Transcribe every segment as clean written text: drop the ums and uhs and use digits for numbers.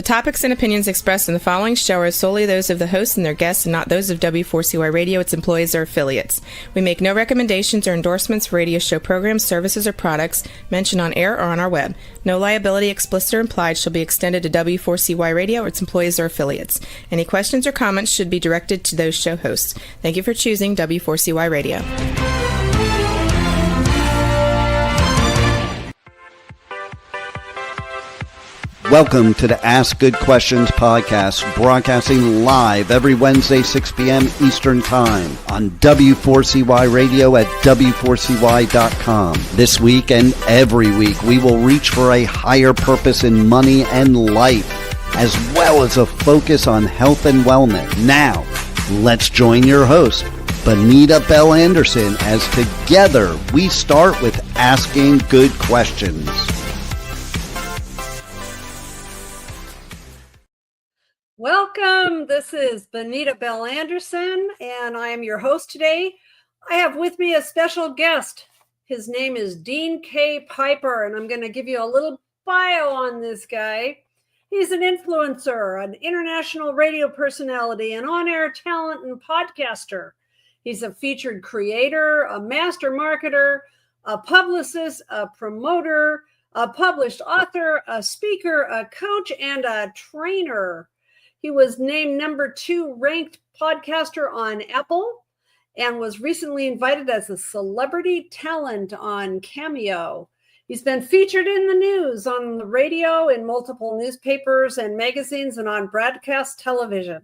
topics and opinions expressed in the following show are solely those of the hosts and their guests and not those of W4CY Radio, its employees, or affiliates. We make no recommendations or endorsements for radio show programs, services, or products mentioned on air or on our web. No liability, explicit or implied, shall be extended to W4CY Radio or its employees or affiliates. Any questions or comments should be directed to those show hosts. Thank you for choosing W4CY Radio. Welcome to the Ask Good Questions podcast, broadcasting live every Wednesday, 6 p.m. Eastern Time on W4CY Radio at W4CY.com. This week and every week, we will reach for a higher purpose in money and life, as well as a focus on health and wellness. Now, let's join your host, Bonita Bell-Andersen, as together we start with Asking Good Questions. Welcome. This is Bonita Bell-Andersen, and I am your host today. I have with me a special guest. His name is Dean K. Piper, and I'm going to give you a little bio on this guy. He's an influencer, an international radio personality, an on-air talent and podcaster. He's a featured creator, a master marketer, a publicist, a promoter, a published author, a speaker, a coach, and a trainer. He was named number 2 ranked podcaster on Apple and was recently invited as a celebrity talent on Cameo. He's been featured in the news, on the radio, in multiple newspapers and magazines, and on broadcast television.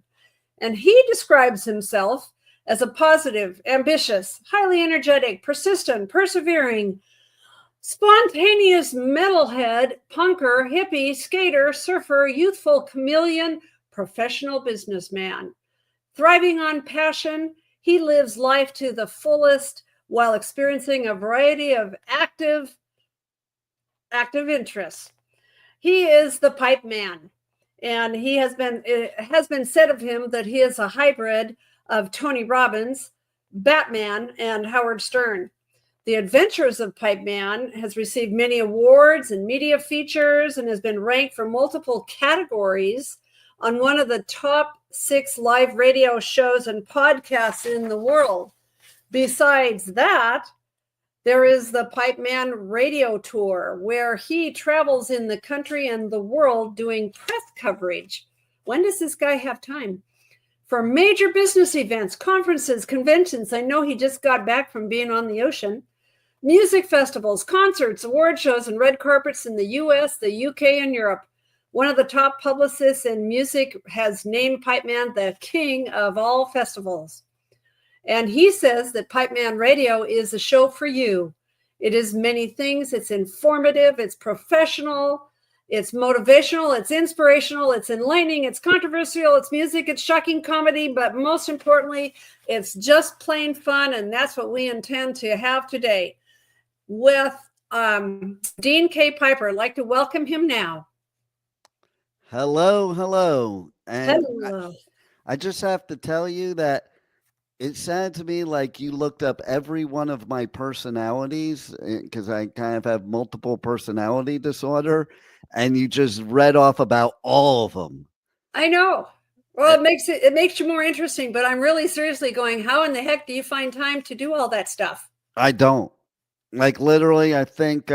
And he describes himself as a positive, ambitious, highly energetic, persistent, persevering, spontaneous metalhead, punker, hippie, skater, surfer, youthful chameleon, professional businessman. Thriving on passion, he lives life to the fullest while experiencing a variety of active interests. He is the Pipeman, and it has been said of him that he is a hybrid of Tony Robbins, Batman, and Howard Stern. The Adventures of Pipeman has received many awards and media features and has been ranked for multiple categories on one of the top 6 live radio shows and podcasts in the world. Besides that, there is the Pipeman Radio Tour, where he travels in the country and the world doing press coverage. When does this guy have time? For major business events, conferences, conventions. I know he just got back from being on the ocean. Music festivals, concerts, award shows, and red carpets in the US, the UK, and Europe. One of the top publicists in music has named Pipeman the king of all festivals. And he says that Pipeman Radio is a show for you. It is many things. It's informative, it's professional, it's motivational, it's inspirational, it's enlightening, it's controversial, it's music, it's shocking comedy, but most importantly, it's just plain fun. And that's what we intend to have today with Dean K. Piper. I'd like to welcome him now. Hello. And Hello. I just have to tell you that it sounded to me like you looked up every one of my personalities, because I kind of have multiple personality disorder, and you just read off about all of them. I know. Well, it makes you more interesting, but I'm really seriously going, how in the heck do you find time to do all that stuff? I don't. Like, literally, I think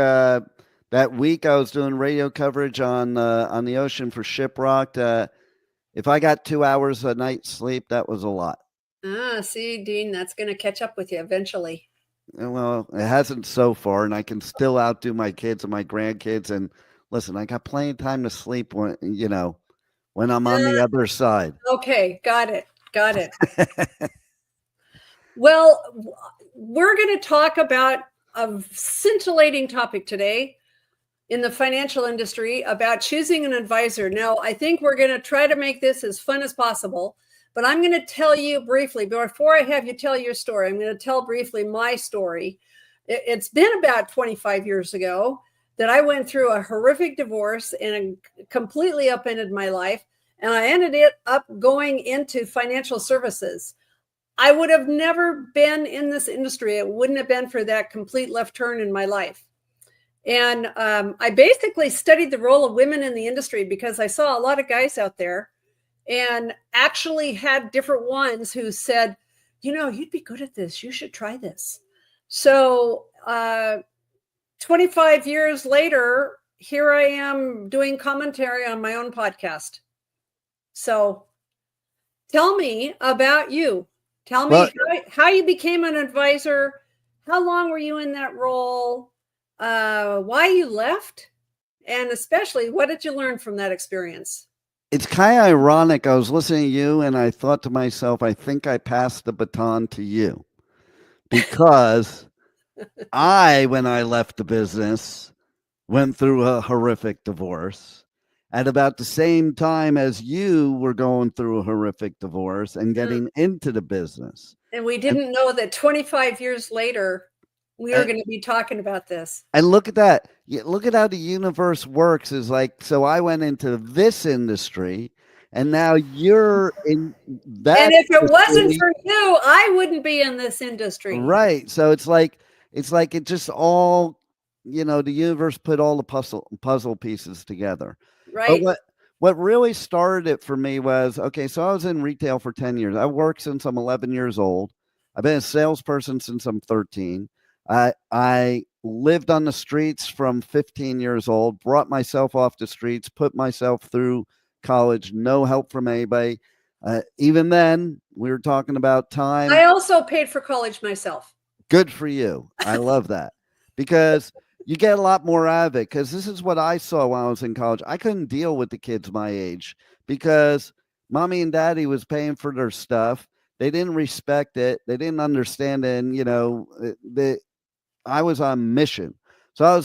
that week I was doing radio coverage on the ocean for Shiprocked. If I got 2 hours a night sleep, that was a lot. See, Dean, that's going to catch up with you eventually. Well, it hasn't so far, and I can still outdo my kids and my grandkids. And listen, I got plenty of time to sleep when I'm on the other side. Okay, got it. Well, we're going to talk about a scintillating topic today in the financial industry about choosing an advisor. Now, I think we're going to try to make this as fun as possible, but I'm going to tell you briefly, before I have you tell your story, I'm going to tell briefly my story. It's been about 25 years ago that I went through a horrific divorce and completely upended my life, and I ended up going into financial services. I would have never been in this industry. It wouldn't have been for that complete left turn in my life. And I basically studied the role of women in the industry because I saw a lot of guys out there and actually had different ones who said, you'd be good at this. You should try this. So 25 years later, here I am doing commentary on my own podcast. So tell me about you. Tell me how you became an advisor. How long were you in that role? Why you left? And especially, what did you learn from that experience? It's kind of ironic. I was listening to you and I thought to myself, I think I passed the baton to you because when I left the business, went through a horrific divorce at about the same time as you were going through a horrific divorce and getting into the business. And we didn't know that 25 years later, we are going to be talking about this. And look at that. Look at how the universe works is like, so I went into this industry and now you're in that. And if it wasn't for you, I wouldn't be in this industry. Right. So it's like it just all, the universe put all the puzzle pieces together. Right. But what really started it for me was, okay, so I was in retail for 10 years. I worked since I'm 11 years old. I've been a salesperson since I'm 13. I lived on the streets from 15 years old, brought myself off the streets, put myself through college, no help from anybody. Even then, we were talking about time. I also paid for college myself. Good for you. I love that because you get a lot more out of it. Because this is what I saw when I was in college. I couldn't deal with the kids my age because mommy and daddy was paying for their stuff. They didn't respect it. They didn't understand it. And, I was on mission. So I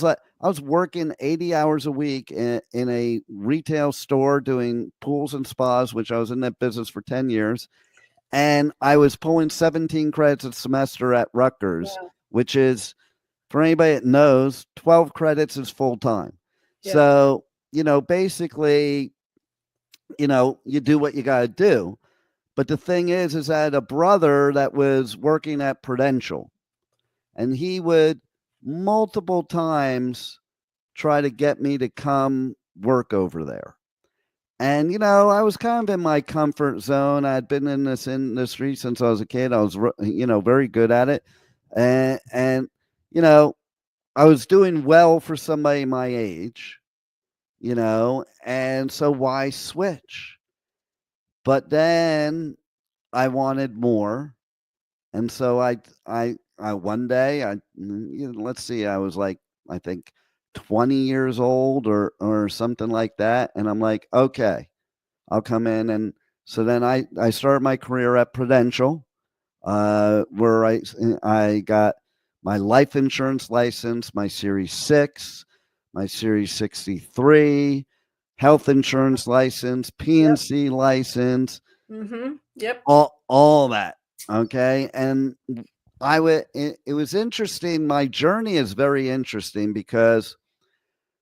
was working 80 hours a week in a retail store doing pools and spas, which I was in that business for 10 years. And I was pulling 17 credits a semester at Rutgers, which is, for anybody that knows, 12 credits is full time. Yeah. So, basically, you do what you got to do. But the thing is I had a brother that was working at Prudential. And he would multiple times try to get me to come work over there. And, I was kind of in my comfort zone. I'd been in this industry since I was a kid. I was, very good at it. And I was doing well for somebody my age, and so why switch? But then I wanted more. And so I one day, let's see, I was like, I think 20 years old or something like that. And I'm like, okay, I'll come in. And so then I started my career at Prudential, where I got my life insurance license, my Series 6, my Series 63, health insurance license, P&C license, all that. Okay. And it was interesting. My journey is very interesting because,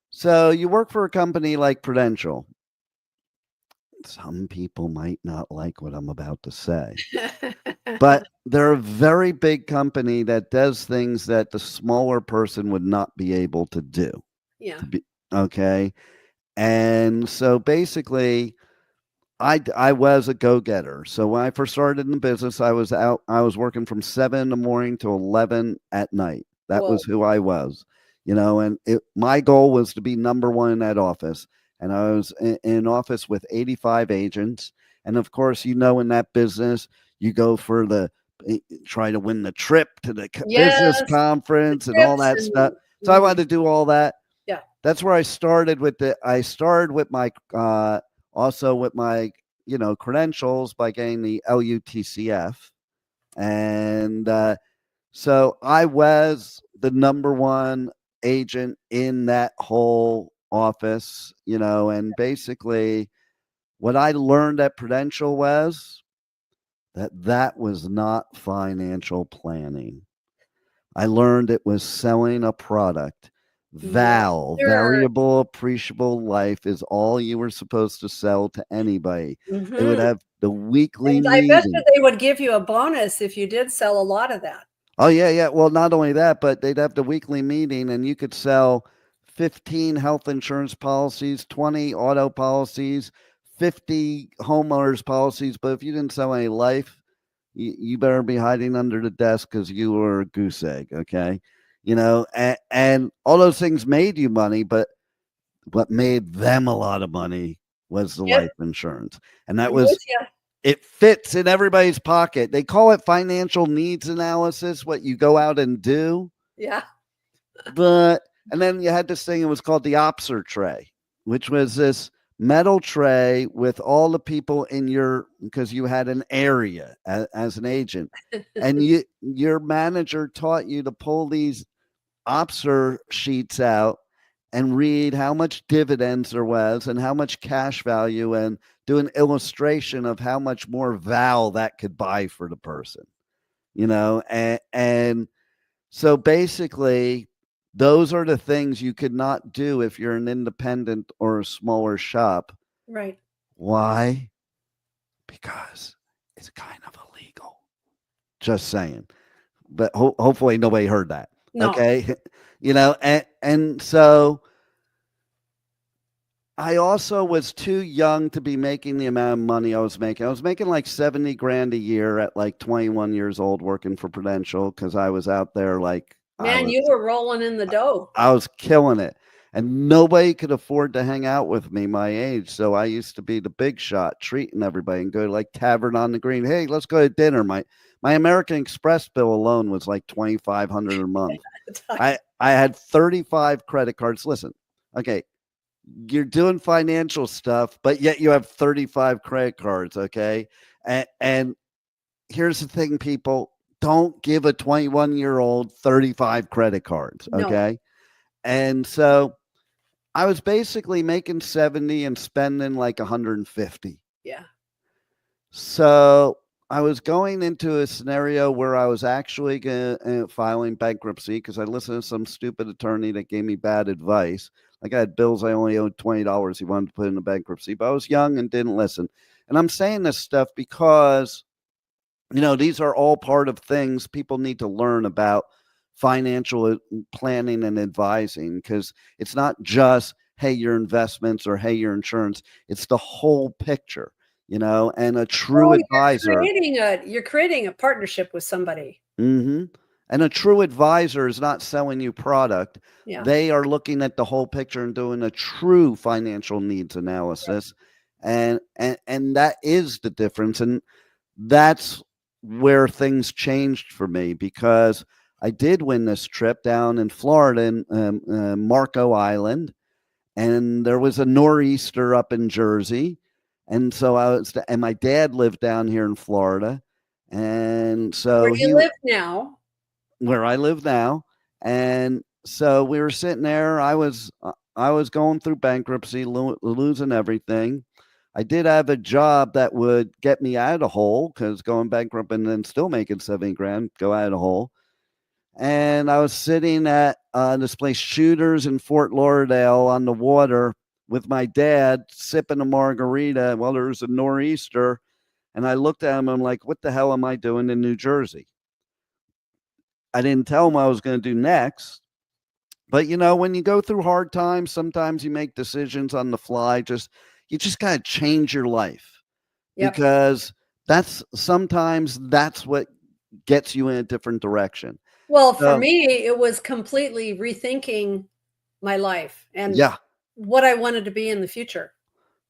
so you work for a company like Prudential. Some people might not like what I'm about to say, but they're a very big company that does things that the smaller person would not be able to do. Yeah. Okay. And so basically, I was a go-getter. So when I first started in the business, I was working from 7 in the morning to 11 at night. That was who I was, and my goal was to be number one in that office. And I was in an office with 85 agents. And of course, in that business, you go for try to win the trip to the business conference and all that stuff. So I wanted to do all that. Yeah. That's where I started with my, also with my, credentials by getting the LUTCF. And so I was the number one agent in that whole office, and basically what I learned at Prudential was that was not financial planning. I learned it was selling a product. Variable appreciable life is all you were supposed to sell to anybody. They would have the weekly meeting. I bet that they would give you a bonus if you did sell a lot of that. Oh yeah. Well, not only that, but they'd have the weekly meeting and you could sell 15 health insurance policies, 20 auto policies, 50 homeowners policies. But if you didn't sell any life, you better be hiding under the desk because you were a goose egg. Okay. And all those things made you money, but what made them a lot of money was the life insurance. And that was, it fits in everybody's pocket. They call it financial needs analysis, what you go out and do. Yeah. And then you had this thing, it was called the Opser tray, which was this metal tray with all the people in because you had an area as an agent. And your manager taught you to pull these Opser sheets out and read how much dividends there was and how much cash value, and do an illustration of how much more val that could buy for the person, and so basically those are the things you could not do if you're an independent or a smaller shop. Right. Why? Because it's kind of illegal. Just saying. But hopefully nobody heard that. No. Okay. And so I also was too young to be making the amount of money I was making. I was making like 70 grand a year at like 21 years old working for Prudential, because I was out there like, man, you were rolling in the dough. I was killing it. And nobody could afford to hang out with me my age. So I used to be the big shot, treating everybody, and go to like Tavern on the Green. Hey, let's go to dinner. My American Express bill alone was like $2,500 a month. I had 35 credit cards. Listen, okay, you're doing financial stuff, but yet you have 35 credit cards, okay? And here's the thing, people. Don't give a 21-year-old 35 credit cards, okay? No. And so I was basically making 70 and spending like 150. Yeah. So I was going into a scenario where I was actually filing bankruptcy because I listened to some stupid attorney that gave me bad advice. Like, I had bills I only owed $20 he wanted to put in a bankruptcy, but I was young and didn't listen. And I'm saying this stuff because, these are all part of things people need to learn about financial planning and advising, because it's not just, hey, your investments or hey, your insurance. It's the whole picture, and a true advisor. You're creating a partnership with somebody. Mm-hmm. And a true advisor is not selling you product. Yeah. They are looking at the whole picture and doing a true financial needs analysis. Yeah. And that is the difference. And that's where things changed for me, because I did win this trip down in Florida in Marco Island, and there was a nor'easter up in Jersey. And so and my dad lived down here in Florida. And so where you live now. Where I live now. And so we were sitting there. I was going through bankruptcy, losing everything. I did have a job that would get me out of the hole, because going bankrupt and then still making 70 grand, go out of the hole. And I was sitting at this place, Shooters in Fort Lauderdale, on the water with my dad, sipping a margarita. Well, there was a nor'easter. And I looked at him and I'm like, what the hell am I doing in New Jersey? I didn't tell him what I was going to do next. But, when you go through hard times, sometimes you make decisions on the fly. You just got to change your life. Yep. Because that's what gets you in a different direction. Well, for me, it was completely rethinking my life and what I wanted to be in the future.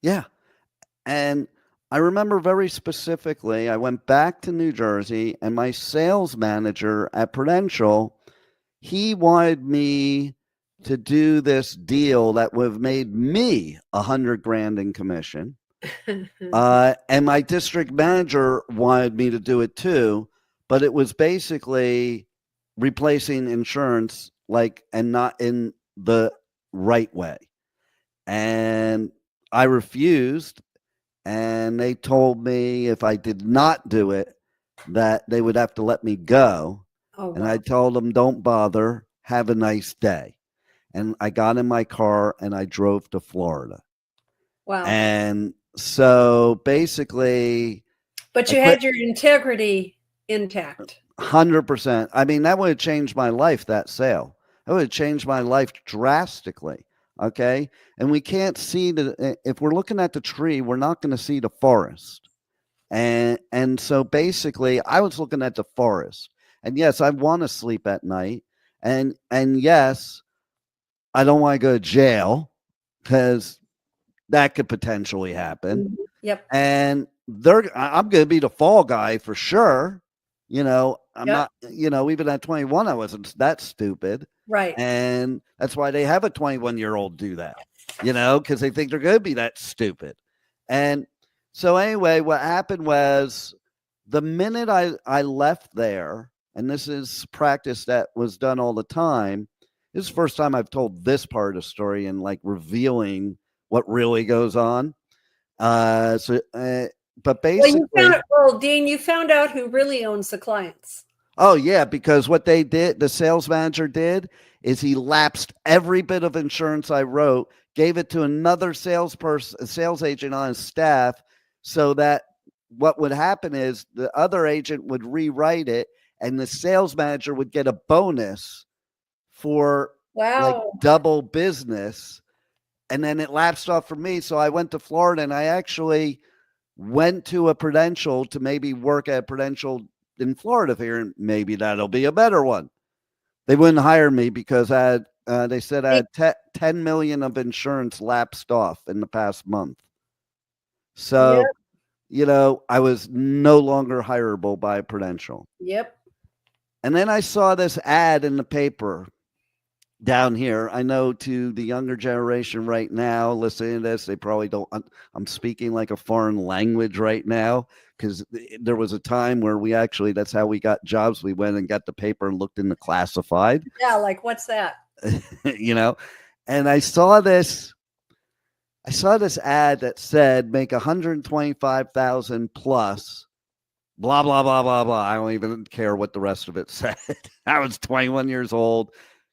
Yeah. And I remember very specifically, I went back to New Jersey, and my sales manager at Prudential, he wanted me to do this deal that would have made me $100 grand in commission. And my district manager wanted me to do it too, but it was basically replacing insurance, and not in the right way. And I refused. And they told me if I did not do it, that they would have to let me go. Oh, wow. And I told them, don't bother. Have a nice day. And I got in my car and I drove to Florida. Wow. And so basically. But you had your integrity intact. 100%. I mean, that would have changed my life, that sale. That would have changed my life drastically. Okay. And we can't see if we're looking at the tree, we're not going to see the forest. And so basically I was looking at the forest, and yes, I want to sleep at night. And yes, I don't want to go to jail, because that could potentially happen. Mhm. Yep. And I'm going to be the fall guy for sure. I'm not, even at 21, I wasn't that stupid. Right. And that's why they have a 21-year-old do that, because they think they're going to be that stupid. And so anyway, what happened was, the minute I left there, and this is practice that was done all the time. This is the first time I've told this part of the story and like revealing what really goes on. But basically, Dean, you found out who really owns the clients. Oh yeah, because what they did, the sales manager did, is he lapsed every bit of insurance I wrote, gave it to another sales agent on his staff, so that what would happen is the other agent would rewrite it, and the sales manager would get a bonus for like double business. And then it lapsed off for me. So I went to Florida, and I actually went to a Prudential to maybe work at Prudential in Florida here, and maybe that'll be a better one. They wouldn't hire me because they said I had 10 million of insurance lapsed off in the past month. So, I was no longer hireable by Prudential. Yep. And then I saw this ad in the paper down here. I know to the younger generation right now listening to this, they probably don't. I'm speaking like a foreign language right now, because there was a time where that's how we got jobs. We went and got the paper and looked in the classified. Yeah, like what's that? And I saw this ad that said make 125,000 plus. Blah blah blah blah blah. I don't even care what the rest of it said. I was 21 years old.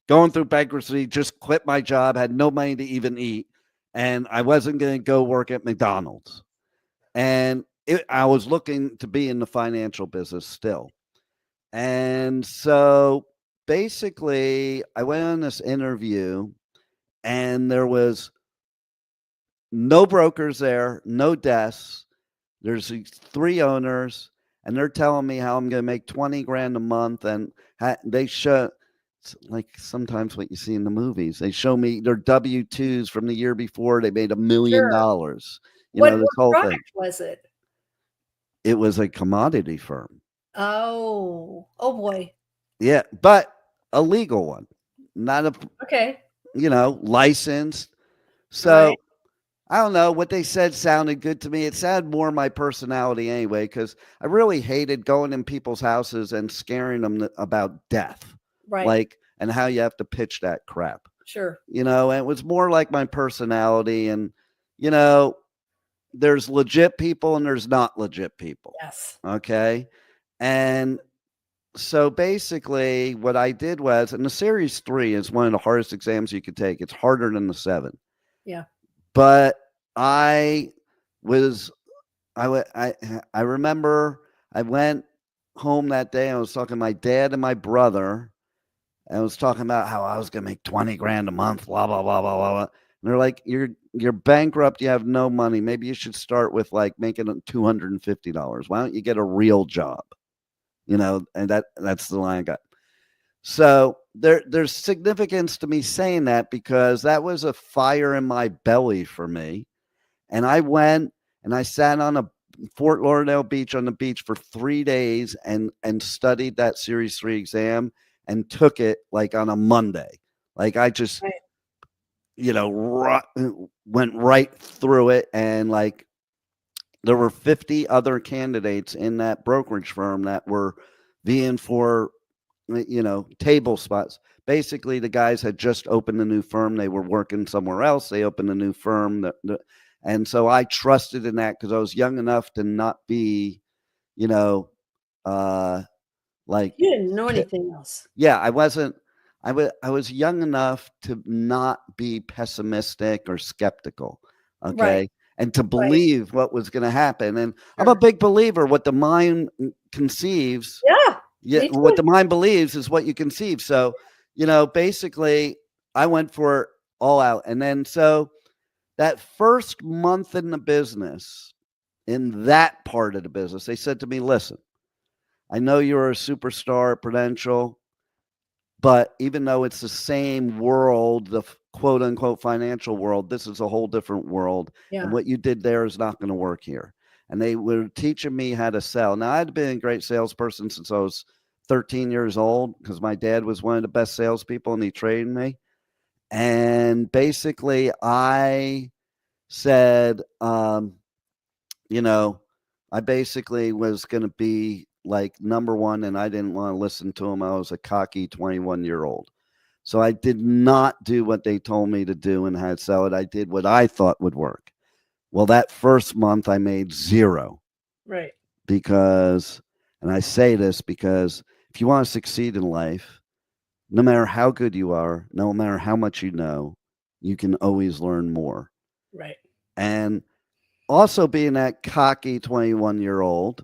Going through bankruptcy, just quit my job, had no money to even eat, and I wasn't going to go work at McDonald's. And I was looking to be in the financial business still. And so basically, I went on this interview, and there was no brokers there, no desks. There's 3 owners, and they're telling me how I'm going to make 20 grand a month, and they show. Like sometimes what you see in the movies, they show me their W-2s from the year before. They made $1 million. What product was it? It was a commodity firm. Oh boy. Yeah, but a legal one, not okay. Licensed. So I don't know, what they said sounded good to me. It sounded more my personality anyway, because I really hated going in people's houses and scaring them about death. Right. And how you have to pitch that crap. Sure. And it was more like my personality, and, there's legit people and there's not legit people. Yes. Okay. And so basically what I did was, and the Series 3 is one of the hardest exams you could take. It's harder than the 7. Yeah. But I remember I went home that day. I was talking to my dad and my brother. I was talking about how I was going to make 20 grand a month, blah, blah, blah, blah, blah. And they're like, you're bankrupt. You have no money. Maybe you should start with like making $250. Why don't you get a real job? And that's the line I got. So there's significance to me saying that, because that was a fire in my belly for me. And I went and I sat on a Fort Lauderdale beach on the beach for 3 days and studied that Series 3 exam. And took it like on a Monday. Like I just, went right through it. And like there were 50 other candidates in that brokerage firm that were vying for, table spots. Basically, the guys had just opened a new firm. They were working somewhere else. They opened a new firm. And so I trusted in that, because I was young enough to not be, like you didn't know anything else. Yeah, I wasn't. I was young enough to not be pessimistic or skeptical, okay, and to believe what was going to happen. And I'm a big believer. What the mind conceives, what the mind believes is what you conceive. So, basically I went for it all out. And then so that first month in the business, in that part of the business, they said to me, listen, I know you're a superstar at Prudential, but even though it's the same world, the quote unquote financial world, this is a whole different world. Yeah. And what you did there is not going to work here. And they were teaching me how to sell. Now, I'd been a great salesperson since I was 13 years old because my dad was one of the best salespeople and he trained me. And basically, I said, I basically was going to be like number one, and I didn't want to listen to him. I was a cocky 21-year-old. So I did not do what they told me to do and how to sell it. I did what I thought would work. Well, that first month I made zero. Right. Because, and I say this because if you want to succeed in life, no matter how good you are, no matter how much you know, you can always learn more. Right. And also being that cocky 21-year-old,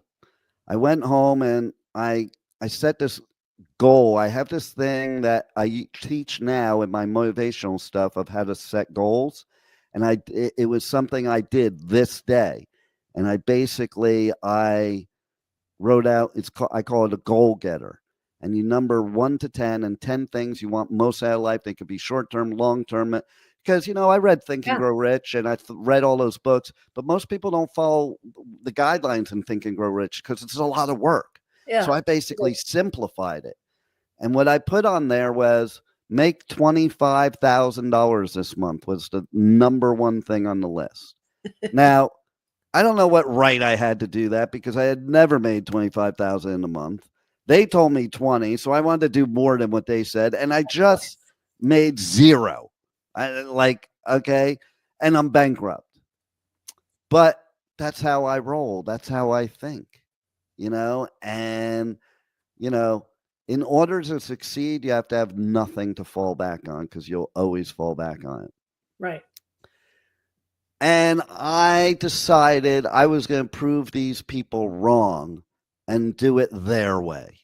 I went home and I set this goal. I have this thing that I teach now in my motivational stuff of how to set goals. And it was something I did this day. And I wrote out, I call it a goal getter. And you number 1 to 10 and 10 things you want most out of life. They could be short-term, long-term. Because, I read Think and Grow Rich and I read all those books, but most people don't follow the guidelines in Think and Grow Rich because it's a lot of work. Yeah. So I basically simplified it. And what I put on there was make $25,000 this month was the number one thing on the list. Now, I don't know what right I had to do that because I had never made $25,000 in a month. They told me 20, so I wanted to do more than what they said. And I just made zero. Okay, and I'm bankrupt. But that's how I roll. That's how I think, and, in order to succeed, you have to have nothing to fall back on because you'll always fall back on it. Right. And I decided I was going to prove these people wrong and do it their way.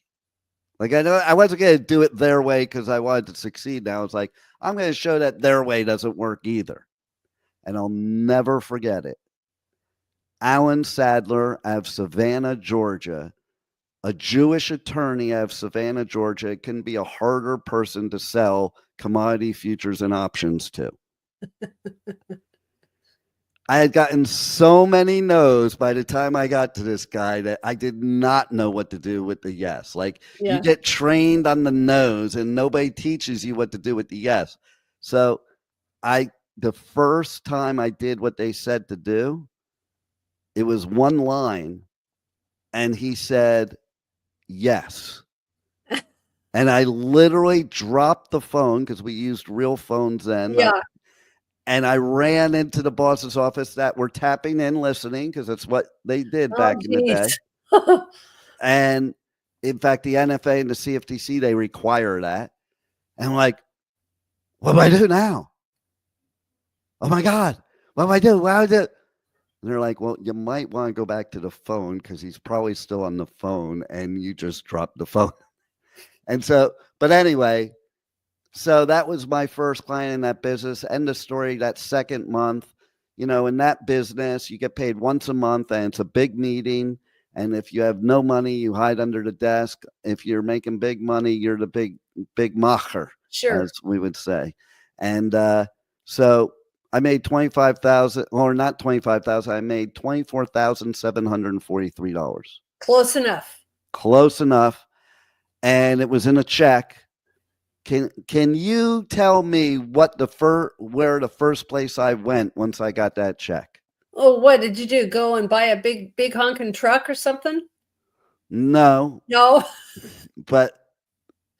Like, I know I wasn't going to do it their way because I wanted to succeed. Now it's like, I'm going to show that their way doesn't work either. And I'll never forget it. Alan Sadler out of Savannah, Georgia, a Jewish attorney out of Savannah, Georgia, can be a harder person to sell commodity futures and options to. I had gotten so many no's by the time I got to this guy that I did not know what to do with the yes. Like, you get trained on the no's and nobody teaches you what to do with the yes. So the first time I did what they said to do, it was one line and he said, yes. And I literally dropped the phone because we used real phones then. Yeah. And I ran into the boss's office that were tapping in, listening, because that's what they did back in the day. And in fact, the NFA and the CFTC, they require that. And I'm like, what do I do now? Oh my God, what do I do? What do I do? And they're like, well, you might want to go back to the phone because he's probably still on the phone and you just dropped the phone. And so, but anyway, so that was my first client in that business. End of story. That second month, in that business, you get paid once a month and it's a big meeting. And if you have no money, you hide under the desk. If you're making big money, you're the big macher, as we would say. And so I made $25,000, or not $25,000. I made $24,743. Close enough. Close enough. And it was in a check. Can you tell me where the first place I went once I got that check? Oh, what did you do? Go and buy a big honking truck or something? No. No. But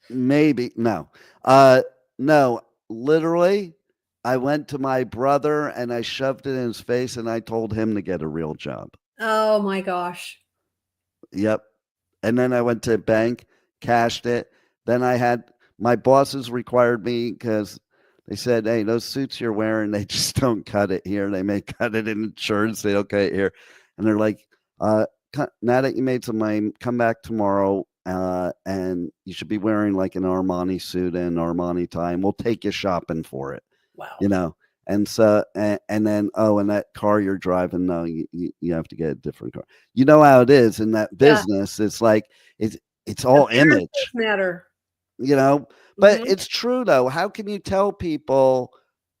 maybe no. No, literally, I went to my brother and I shoved it in his face and I told him to get a real job. Oh my gosh. Yep. And then I went to a bank, cashed it. Then my bosses required me because they said, hey, those suits you're wearing, they just don't cut it here. They may cut it in insurance. They don't cut it here. And they're like, now that you made some money, come back tomorrow. and you should be wearing like an Armani suit and Armani tie, and we'll take you shopping for it. Wow. You know, and so and then and that car you're driving, no, you have to get a different car. You know how it is in that business. It's like it's all image. Matter. You know, but it's true though. How can you tell people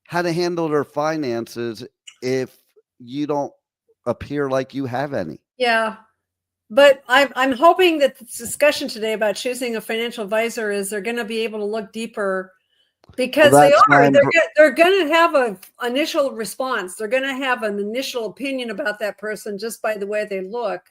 how to handle their finances if you don't appear like you have any? Yeah. But I'm hoping that this discussion today about choosing a financial advisor is they're going to be able to look deeper, because they're going to have an initial response. They're going to have an initial opinion about that person just by the way they look.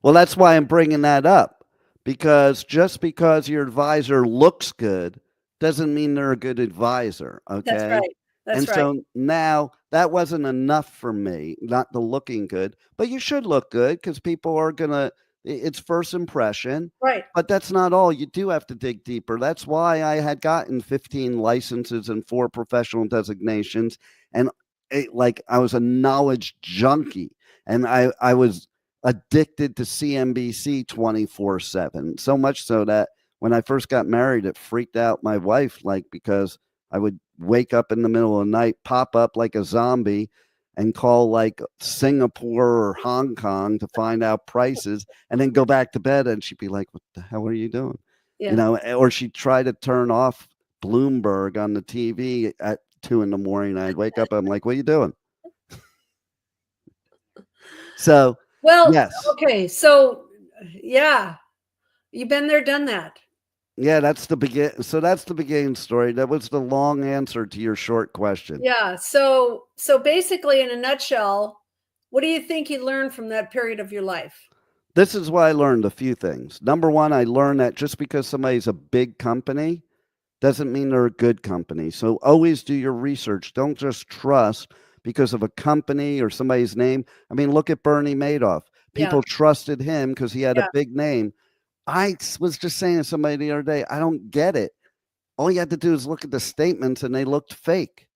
Well, that's why I'm bringing that up, because just because your advisor looks good doesn't mean they're a good advisor. Okay. That's right. That's right. So now that wasn't enough for me, not the looking good, but you should look good because people are going to, it's first impression. Right. But that's not all. You do have to dig deeper. That's why I had gotten 15 licenses and 4 professional designations. And I was a knowledge junkie, and I was addicted to CNBC 24/7. So much so that when I first got married, it freaked out my wife, because I would wake up in the middle of the night, pop up like a zombie, and call like Singapore or Hong Kong to find out prices, and then go back to bed. And she'd be like, "What the hell are you doing?" Yeah. You know, or she'd try to turn off Bloomberg on the TV at 2 a.m. I'd wake up. I'm like, "What are you doing?" So, well, yes. Okay. So, yeah, you've been there, done that. Yeah, that's the beginning story. That was the long answer to your short question. Yeah. So basically, in a nutshell, what do you think you learned from that period of your life? This is what I learned: a few things. Number one, I learned that just because somebody's a big company doesn't mean they're a good company. So always do your research. Don't just trust because of a company or somebody's name. I mean, look at Bernie Madoff. People trusted him because he had a big name. I was just saying to somebody the other day, I don't get it. All you had to do is look at the statements, and they looked fake.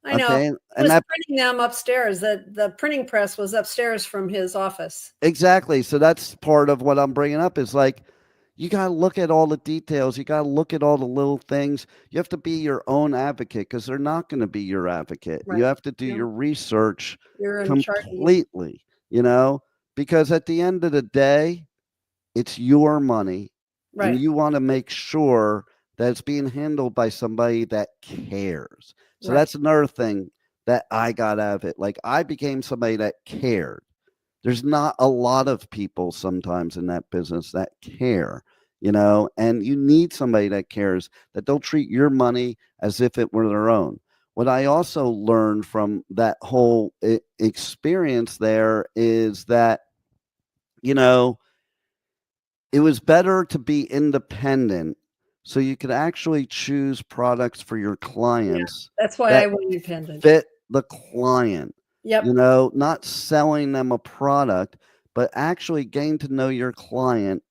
I know. Okay? And that printing them upstairs. The printing press was upstairs from his office. Exactly. So that's part of what I'm bringing up, is like, you got to look at all the details. You got to look at all the little things. You have to be your own advocate, because they're not going to be your advocate. Right. You have to do your research completely, because at the end of the day, it's your money, right? And you want to make sure that it's being handled by somebody that cares. So that's another thing that I got out of it. Like, I became somebody that cared. There's not a lot of people sometimes in that business that care, and you need somebody that cares, that they'll treat your money as if it were their own. What I also learned from that whole experience there is that, it was better to be independent, so you could actually choose products for your clients. Yeah, that's why I went independent. Fit the client. Yep. Not selling them a product, but actually getting to know your client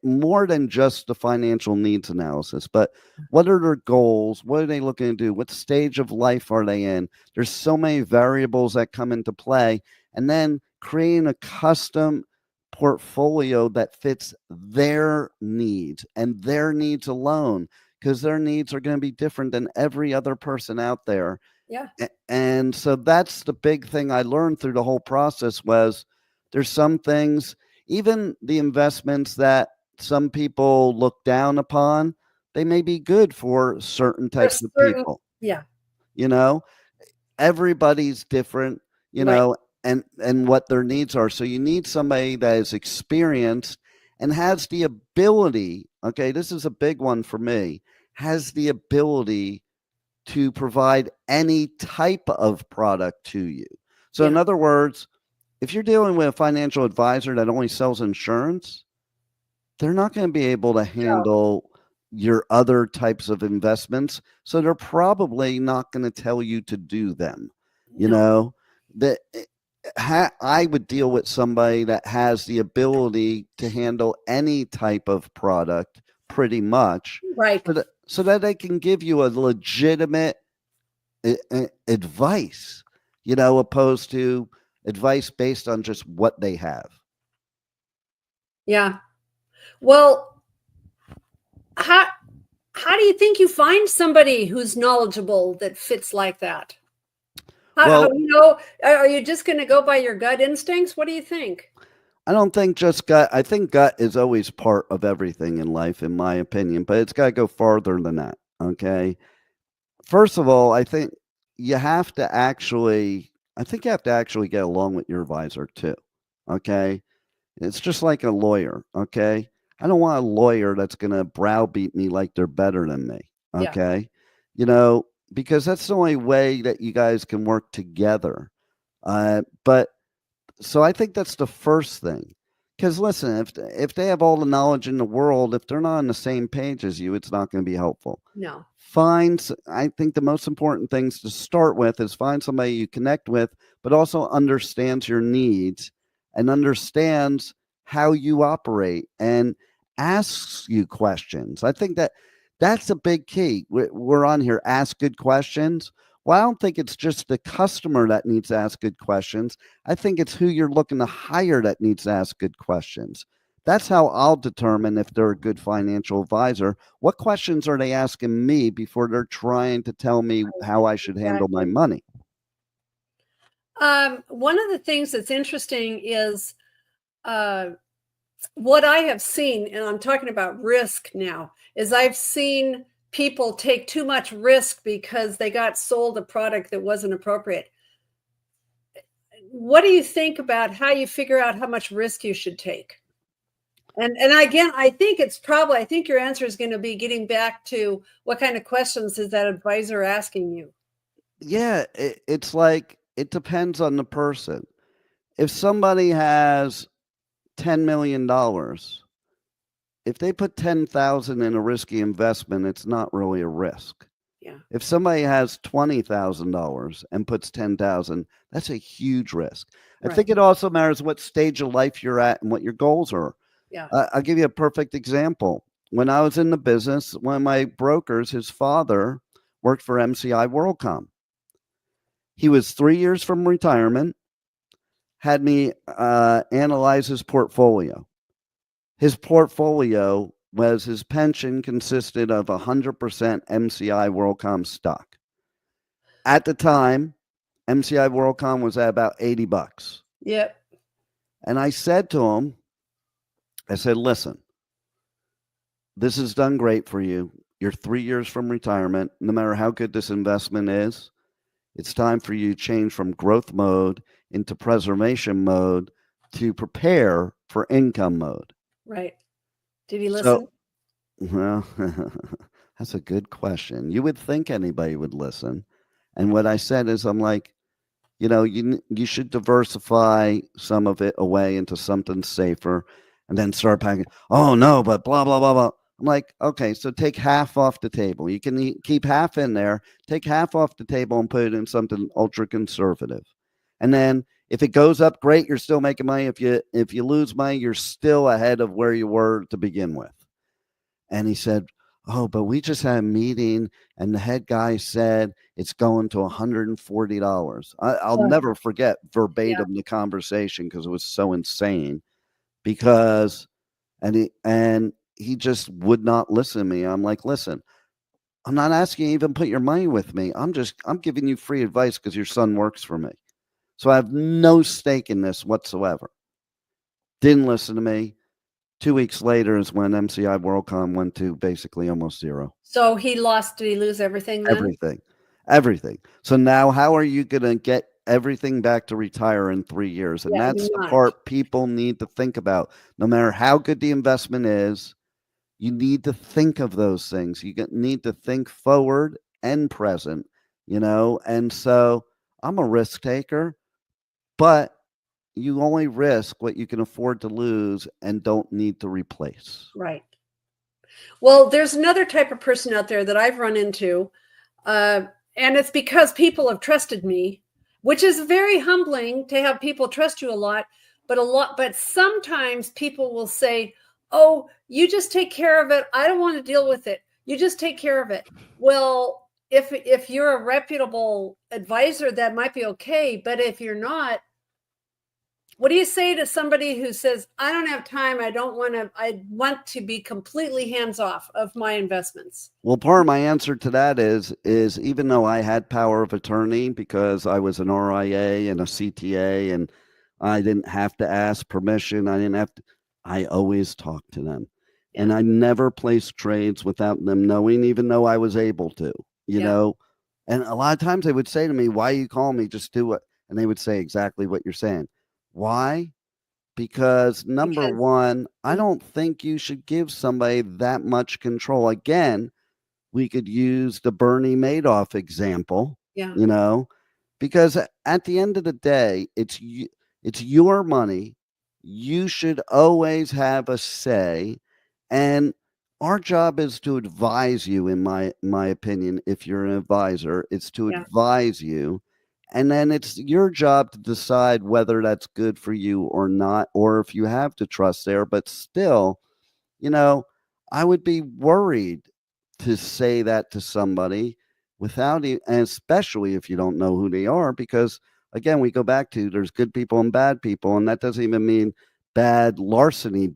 more than just the financial needs analysis. But what are their goals? What are they looking to do? What stage of life are they in? There's so many variables that come into play. And then creating a custom portfolio that fits their needs and their needs alone, because their needs are going to be different than every other person out there. Yeah. And so that's the big thing I learned through the whole process, was there's some things, even the investments that some people look down upon, they may be good for certain types of people. Yeah. Everybody's different, and what their needs are. So you need somebody that is experienced and has the ability, okay, this is a big one for me, has the ability to provide any type of product to you. So in other words, if you're dealing with a financial advisor that only sells insurance, they're not going to be able to handle your other types of investments. So they're probably not going to tell you to do them. I would deal with somebody that has the ability to handle any type of product pretty much. Right. So that they can give you a legitimate advice, opposed to advice based on just what they have. Yeah. Well, how do you think you find somebody who's knowledgeable that fits like that? Well, Are you just going to go by your gut instincts? What do you think? I don't think just gut. I think gut is always part of everything in life, in my opinion, but it's got to go farther than that. Okay. First of all, you have to actually, I think you have to actually get along with your advisor too. Okay. It's just like a lawyer. Okay. I don't want a lawyer that's going to browbeat me like they're better than me. Yeah. Okay. You know, because that's the only way that you guys can work together. But so I think that's the first thing. Because listen, if they have all the knowledge in the world, if they're not on the same page as you, it's not going to be helpful. No. I think the most important things to start with is find somebody you connect with, but also understands your needs and understands how you operate and asks you questions. I think that's a big key. We're on here, ask good questions. Well, I don't think it's just the customer that needs to ask good questions. I think it's who you're looking to hire that needs to ask good questions. That's how I'll determine if they're a good financial advisor. What questions are they asking me before they're trying to tell me how I should handle my money? One of the things that's interesting is what I have seen, and I'm talking about risk now, is I've seen people take too much risk because they got sold a product that wasn't appropriate. What do you think about how you figure out how much risk you should take? And again, I think your answer is going to be getting back to what kind of questions is that advisor asking you? Yeah, it's like it depends on the person. If somebody has $10 million, if they put 10,000 in a risky investment, it's not really a risk. Yeah. If somebody has $20,000 and puts 10,000, that's a huge risk. I think it also matters what stage of life you're at and what your goals are. Yeah. I'll give you a perfect example. When I was in the business, one of my brokers, his father worked for MCI WorldCom. He was 3 years from retirement, had me analyze his portfolio. His portfolio was his pension consisted of 100% MCI WorldCom stock. At the time, MCI WorldCom was at about $80. Yep. And I said to him, listen, this has done great for you. You're 3 years from retirement. No matter how good this investment is, it's time for you to change from growth mode into preservation mode to prepare for income mode. Right. Did he listen? Well, that's a good question. You would think anybody would listen. And what I said is, I'm like, you should diversify some of it away into something safer and then start packing. Oh, no, but blah, blah, blah, blah. I'm like, okay, so take half off the table. You can keep half in there, take half off the table and put it in something ultra conservative. And then if it goes up, great, you're still making money. If you lose money, you're still ahead of where you were to begin with. And he said, oh, but we just had a meeting and the head guy said it's going to $140. I'll never forget verbatim the conversation because it was so insane. And he just would not listen to me. I'm like, listen, I'm not asking you to even put your money with me. I'm giving you free advice because your son works for me. So I have no stake in this whatsoever. Didn't listen to me. 2 weeks later is when MCI WorldCom went to basically almost zero. So he lost, did he lose everything then? Everything. So now how are you going to get everything back to retire in 3 years? And that's the part people need to think about. No matter how good the investment is, you need to think of those things. You need to think forward and present, and so I'm a risk taker, but you only risk what you can afford to lose and don't need to replace. Right. Well, there's another type of person out there that I've run into, and it's because people have trusted me, which is very humbling to have people trust you a lot. But sometimes people will say, oh, you just take care of it. I don't want to deal with it. You just take care of it. Well, if you're a reputable advisor, that might be okay. But if you're not, What do you say to somebody who says, I don't have time, I want to be completely hands off of my investments? Well, part of my answer to that is even though I had power of attorney because I was an RIA and a CTA and I didn't have to ask permission, I always talked to them. Yeah. And I never placed trades without them knowing, even though I was able to, you know. And a lot of times they would say to me, why you call me? Just do it. And they would say exactly what you're saying. Why? Because number one, I don't think you should give somebody that much control. Again, we could use the Bernie Madoff example, you know, because at the end of the day, it's your money. You should always have a say. And our job is to advise you, in my opinion. If you're an advisor, it's to advise you. And then it's your job to decide whether that's good for you or not, or if you have to trust there. But still, you know, I would be worried to say that to somebody without, and especially if you don't know who they are, because again, we go back to there's good people and bad people. And that doesn't even mean bad larceny,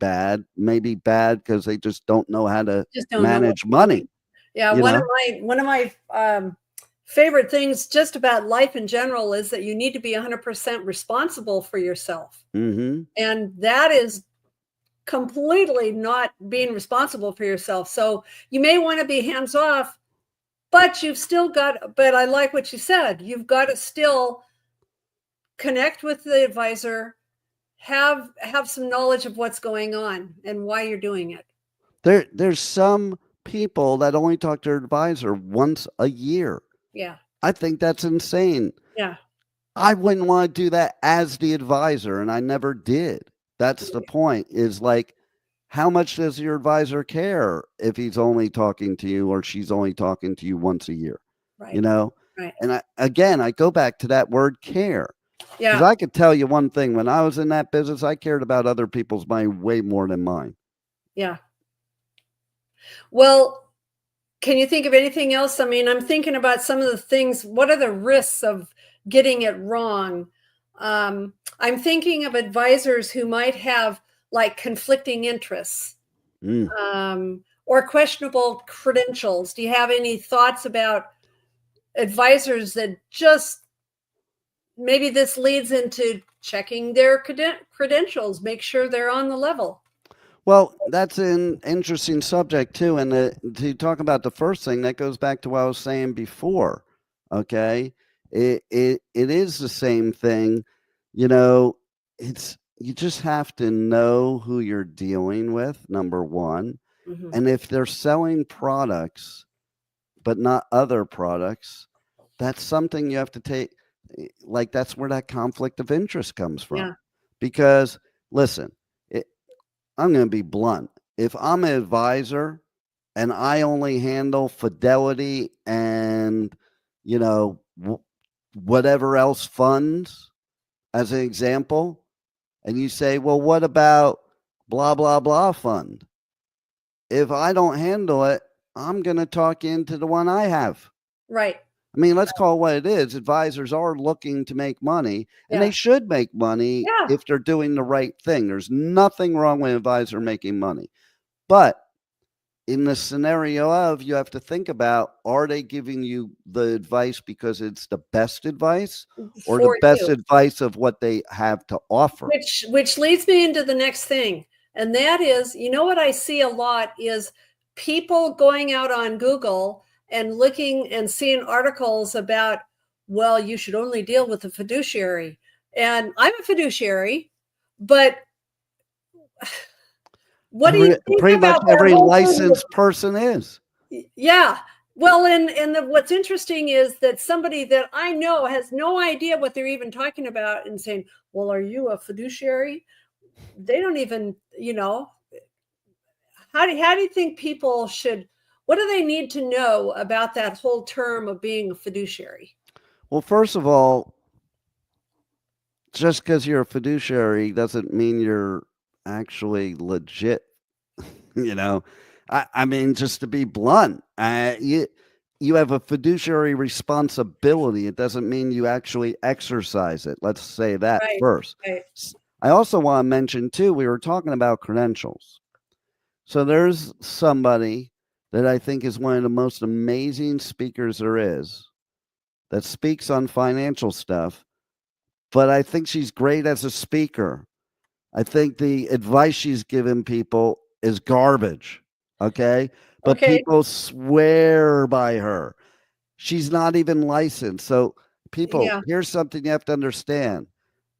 maybe bad because they just don't know how to manage money. Yeah. One of my favorite things just about life in general is that you need to be 100% responsible for yourself. Mm-hmm. And that is completely not being responsible for yourself. So you may want to be hands off, but but I like what you said. You've got to still connect with the advisor, have some knowledge of what's going on and why you're doing it. There's some people that only talk to their advisor once a year. Yeah. I think that's insane. Yeah. I wouldn't want to do that as the advisor, and I never did. That's the point, is like, how much does your advisor care if he's only talking to you or she's only talking to you once a year? Right. You know? Right. And I go back to that word care. Yeah. Because I could tell you one thing, when I was in that business, I cared about other people's money way more than mine. Yeah. Well, can you think of anything else? I mean, I'm thinking about some of the things. What are the risks of getting it wrong? I'm thinking of advisors who might have like conflicting interests or questionable credentials. Do you have any thoughts about advisors that just maybe this leads into checking their credentials, make sure they're on the level? Well, that's an interesting subject too. And to talk about the first thing, that goes back to what I was saying before. Okay. It is the same thing. You know, you just have to know who you're dealing with, number one. Mm-hmm. And if they're selling products, but not other products, that's something you have to take. Like, that's where that conflict of interest comes from. Yeah. Because listen, I'm going to be blunt. If I'm an advisor and I only handle Fidelity and, you know, whatever else funds, as an example, and you say, well, what about blah, blah, blah fund? If I don't handle it, I'm going to talk into the one I have. Right. I mean, let's call it what it is. Advisors are looking to make money, and they should make money if they're doing the right thing. There's nothing wrong with an advisor making money. But in the scenario of, you have to think about, are they giving you the advice because it's the best advice or the best advice of what they have to offer? Which leads me into the next thing. And that is, you know what I see a lot is people going out on Google and looking and seeing articles about, well, you should only deal with a fiduciary. And I'm a fiduciary, but what do you think pretty about much every licensed person is? Yeah. Well, and what's interesting is that somebody that I know has no idea what they're even talking about and saying, well, are you a fiduciary? They don't even, you know, how do you think people should, what do they need to know about that whole term of being a fiduciary? Well, first of all, just because you're a fiduciary doesn't mean you're actually legit. You know, I mean, just to be blunt, you have a fiduciary responsibility. It doesn't mean you actually exercise it. Let's say that first. Right. I also want to mention too, we were talking about credentials. So there's somebody that I think is one of the most amazing speakers there is that speaks on financial stuff, but I think she's great as a speaker. I think the advice she's given people is garbage. Okay. But Okay. people swear by her. She's not even licensed. So, people, Yeah. here's something you have to understand.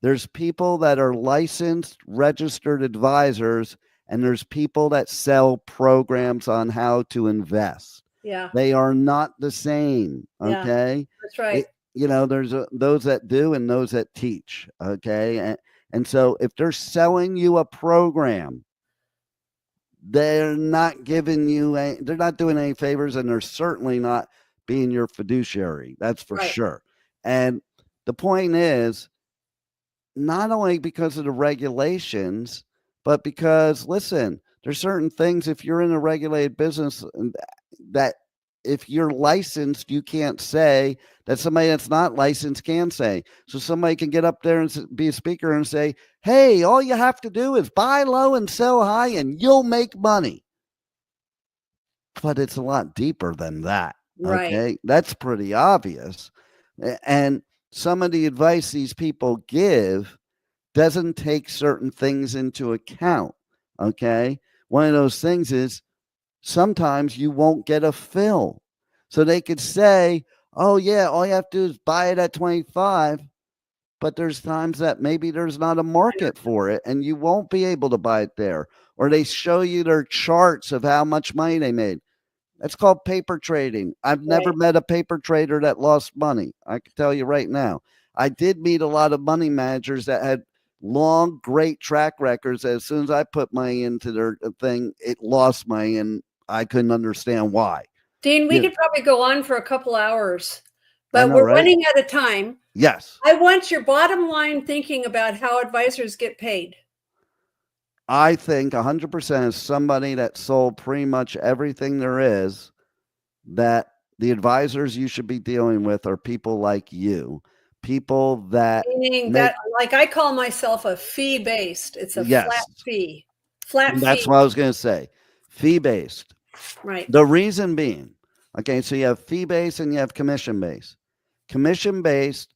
There's people that are licensed, registered advisors, and there's people that sell programs on how to invest. Yeah. They are not the same. Yeah. Okay. That's right. There's those that do and those that teach. Okay. And so if they're selling you a program, they're not giving you they're not doing any favors, and they're certainly not being your fiduciary. That's for Right. sure. And the point is, not only because of the regulations, but because, listen, there's certain things, if you're in a regulated business, that if you're licensed, you can't say that somebody that's not licensed can say. So somebody can get up there and be a speaker and say, hey, all you have to do is buy low and sell high and you'll make money. But it's a lot deeper than that. Right. Okay. That's pretty obvious. And some of the advice these people give doesn't take certain things into account. Okay. One of those things is sometimes you won't get a fill. So they could say, oh, yeah, all you have to do is buy it at 25. But there's times that maybe there's not a market for it and you won't be able to buy it there. Or they show you their charts of how much money they made. That's called paper trading. I've never met a paper trader that lost money. I can tell you right now. I did meet a lot of money managers that had long, great track records. As soon as I put money into their thing, it lost money, and I couldn't understand why. Dean, we could probably go on for a couple hours, I but know, we're right? running out of time. Yes. I want your bottom line thinking about how advisors get paid. I think 100% is somebody that sold pretty much everything there is, that the advisors you should be dealing with are people like you, people that Meaning that, like, I call myself a fee-based. It's a flat fee. Flat fee. That's what I was going to say. Fee-based. Right. The reason being, okay, so you have fee-based and you have commission-based. Commission-based,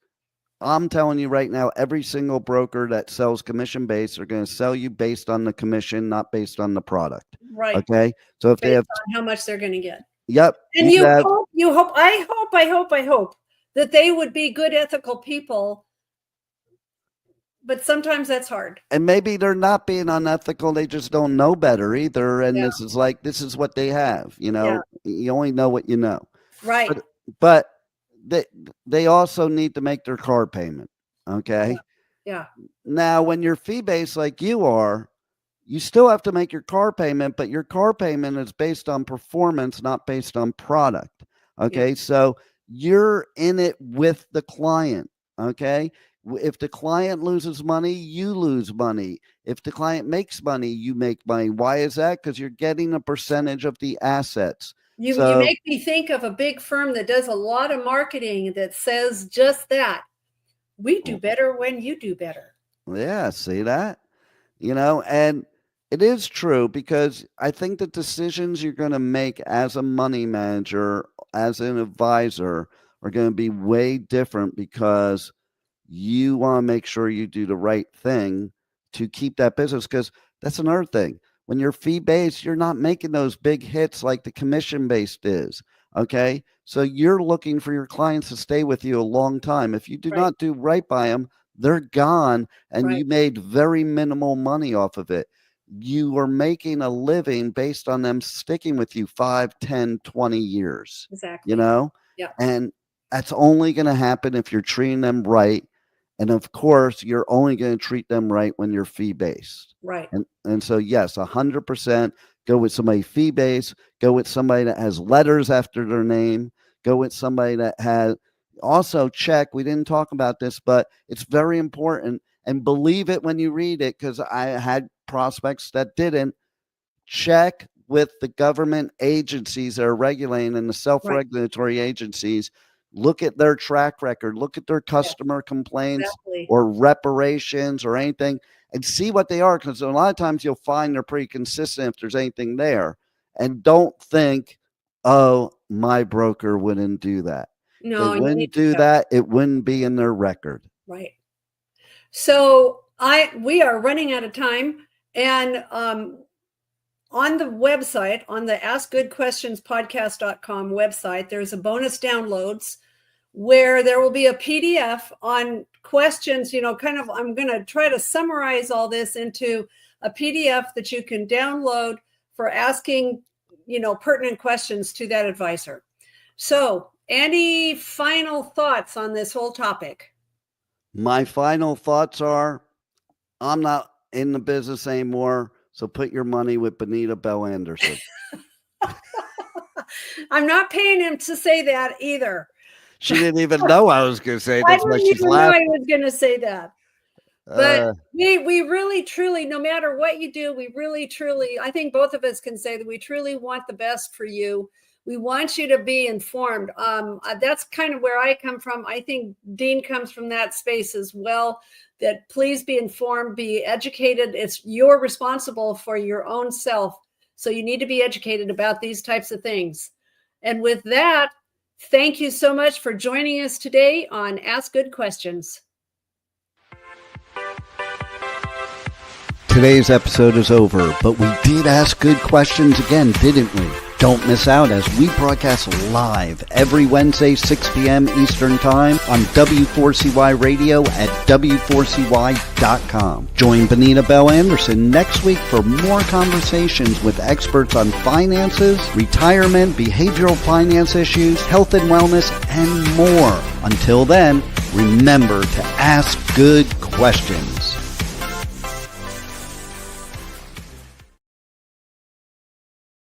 I'm telling you right now, every single broker that sells commission-based are going to sell you based on the commission, not based on the product. Right. Okay. So if based they have on how much they're going to get. Yep. And I hope that they would be good, ethical people. But sometimes that's hard. And maybe they're not being unethical. They just don't know better either. And this is what they have. You only know what you know. Right. But they also need to make their car payment. Okay. Yeah. Now, when you're fee-based like you are, you still have to make your car payment, but your car payment is based on performance, not based on product. Okay. Yeah. So you're in it with the client. Okay. If the client loses money, you lose money. If the client makes money, you make money. Why is that? Because you're getting a percentage of the assets. You make me think of a big firm that does a lot of marketing that says just that. We do better when you do better. Yeah, see that? And it is true, because I think the decisions you're going to make as a money manager, as an advisor, are going to be way different, because you want to make sure you do the right thing to keep that business. Because that's another thing. When you're fee-based, you're not making those big hits like the commission-based is. Okay. So you're looking for your clients to stay with you a long time. If you do not do right by them, they're gone, and you made very minimal money off of it. You are making a living based on them sticking with you 5, 10, 20 years. Exactly. Yeah. And that's only going to happen if you're treating them right. And of course, you're only going to treat them right when you're fee-based. Right. And so, yes, 100% go with somebody fee-based, go with somebody that has letters after their name, go with somebody that has, also check, we didn't talk about this, but it's very important, and believe it when you read it, because I had prospects that didn't. Check with the government agencies that are regulating, and the self-regulatory agencies. Look at their track record, look at their customer complaints or reparations or anything, and see what they are, because a lot of times you'll find they're pretty consistent if there's anything there. And don't think, oh, my broker wouldn't do that. No, they wouldn't do that. It wouldn't be in their record. Right. So we are running out of time, and on the website, on the AskGoodQuestionsPodcast.com website, there's a bonus downloads where there will be a PDF on questions, I'm going to try to summarize all this into a PDF that you can download for asking, pertinent questions to that advisor. So, any final thoughts on this whole topic? My final thoughts are, I'm not in the business anymore, so put your money with Bonita Bell-Andersen. I'm not paying him to say that either. She didn't even know I was going to say I that's why didn't she's even know laughing. I was going to say that. But we really, truly, no matter what you do, we really, truly, I think both of us can say that we truly want the best for you. We want you to be informed. That's kind of where I come from. I think Dean comes from that space as well, that please be informed, be educated. You're responsible for your own self. So you need to be educated about these types of things. And with that, thank you so much for joining us today on Ask Good Questions. Today's episode is over, but we did ask good questions again, didn't we? Don't miss out as we broadcast live every Wednesday, 6 p.m. Eastern Time on W4CY Radio at W4CY.com. Join Bonita Bell-Andersen next week for more conversations with experts on finances, retirement, behavioral finance issues, health and wellness, and more. Until then, remember to ask good questions.